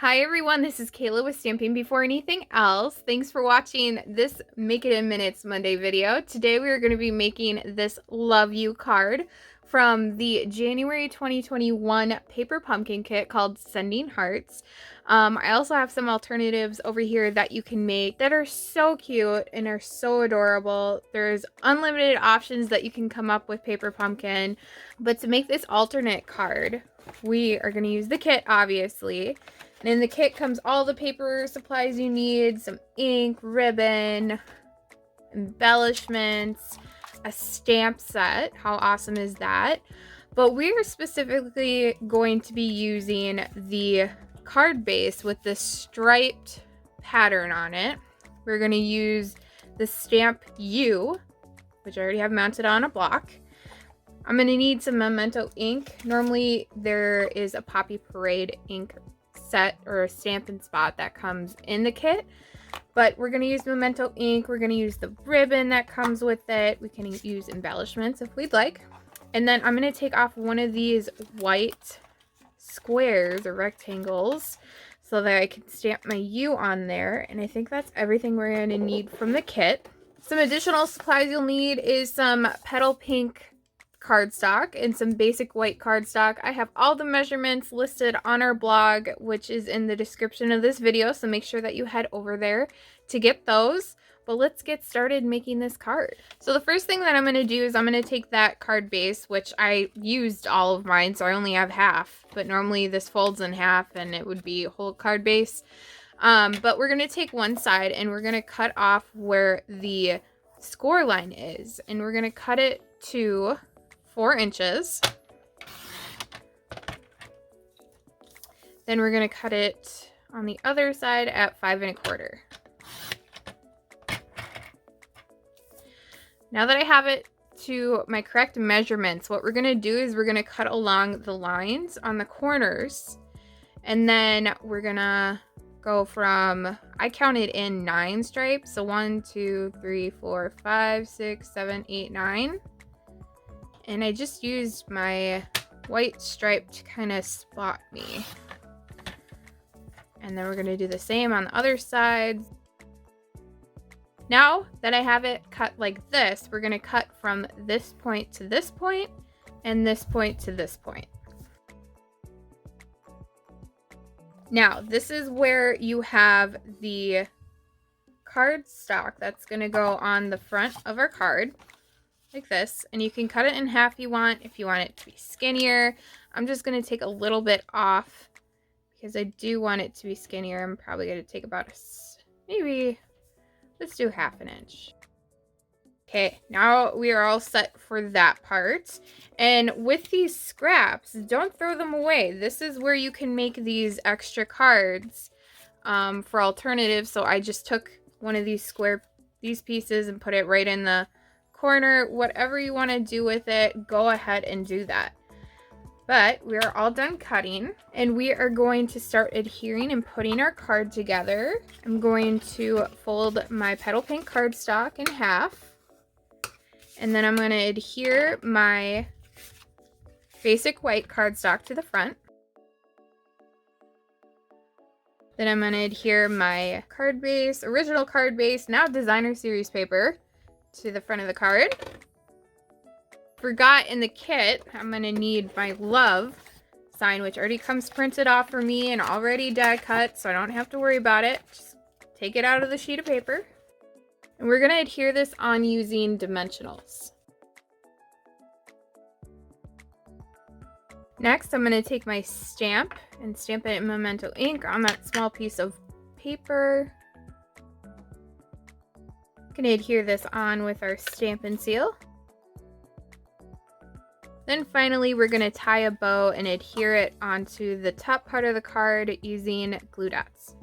Hi everyone, this is Kayla with Stamping Before Anything Else. Thanks for watching this Make It in Minutes Monday video. Today we are going to be making this Love You card from the January 2021 paper pumpkin kit called Sending Hearts. I also have some alternatives over here that you can make that are so cute and are so adorable. There's unlimited options that you can come up with paper pumpkin, but to make this alternate card, we are going to use the kit, obviously. And in the kit comes all the paper supplies you need, some ink, ribbon, embellishments, a stamp set. How awesome is that? But we're specifically going to be using the card base with this striped pattern on it. We're going to use the stamp U, which I already have mounted on a block. I'm going to need some Memento ink. Normally there is a Poppy Parade ink set or a Stampin' Spot that comes in the kit, but we're going to use Memento ink. We're going to use the ribbon that comes with it. We can use embellishments if we'd like. And then I'm going to take off one of these white squares or rectangles so that I can stamp my U on there. And I think that's everything we're going to need from the kit. Some additional supplies you'll need is some petal pink cardstock and some basic white cardstock. I have all the measurements listed on our blog, which is in the description of this video, so make sure that you head over there to get those. But let's get started making this card. So the first thing that I'm going to do is I'm going to take that card base, which I used all of mine, so I only have half, but normally this folds in half and it would be a whole card base. But we're going to take one side and we're going to cut off where the score line is, and we're going to cut it to 4 inches. Then we're going to cut it on the other side at 5 1/4. Now that I have it to my correct measurements, what we're going to do is we're going to cut along the lines on the corners, and then we're going to go from, I counted in 9 stripes, so 1 2 3 4 5 6 7 8 9. And I just used my white stripe to kind of spot me. And then we're going to do the same on the other side. Now that I have it cut like this, we're going to cut from this point to this point and this point to this point. Now, this is where you have the cardstock that's going to go on the front of our card. Like this, and you can cut it in half if you want it to be skinnier. I'm just going to take a little bit off because I do want it to be skinnier. I'm probably going to take about maybe, let's do 1/2 inch. Okay, now we are all set for that part. And with these scraps, don't throw them away. This is where you can make these extra cards for alternatives. So I just took one of these pieces and put it right in the corner. Whatever you want to do with it, go ahead and do that. But we are all done cutting, and we are going to start adhering and putting our card together. I'm going to fold my petal pink cardstock in half, and then I'm going to adhere my basic white cardstock to the front. Then I'm going to adhere my card base, original card base, now designer series paper, to the front of the card. Forgot in the kit, I'm going to need my love sign, which already comes printed off for me and already die cut, so I don't have to worry about it. Just take it out of the sheet of paper. And we're going to adhere this on using dimensionals. Next, I'm going to take my stamp and stamp it in Memento ink on that small piece of paper. Going to adhere this on with our Stampin' Seal. Then finally, we're going to tie a bow and adhere it onto the top part of the card using glue dots.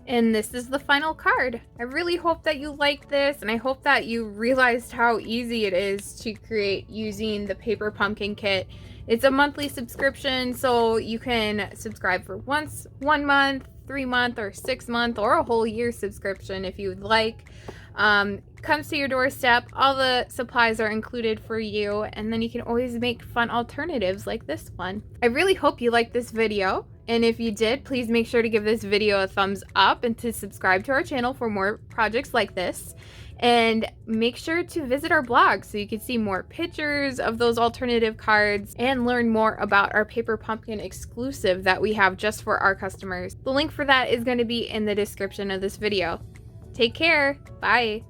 And this is the final card. I really hope that you liked this, and I hope that you realized how easy it is to create using the paper pumpkin kit. It's a monthly subscription, so you can subscribe for 1 month, 3 month, or 6 month, or a whole year subscription if you would like. Comes to your doorstep. All the supplies are included for you, and then you can always make fun alternatives like this one. I really hope you liked this video, and if you did, please make sure to give this video a thumbs up and to subscribe to our channel for more projects like this. And make sure to visit our blog so you can see more pictures of those alternative cards and learn more about our Paper Pumpkin exclusive that we have just for our customers. The link for that is going to be in the description of this video. Take care. Bye.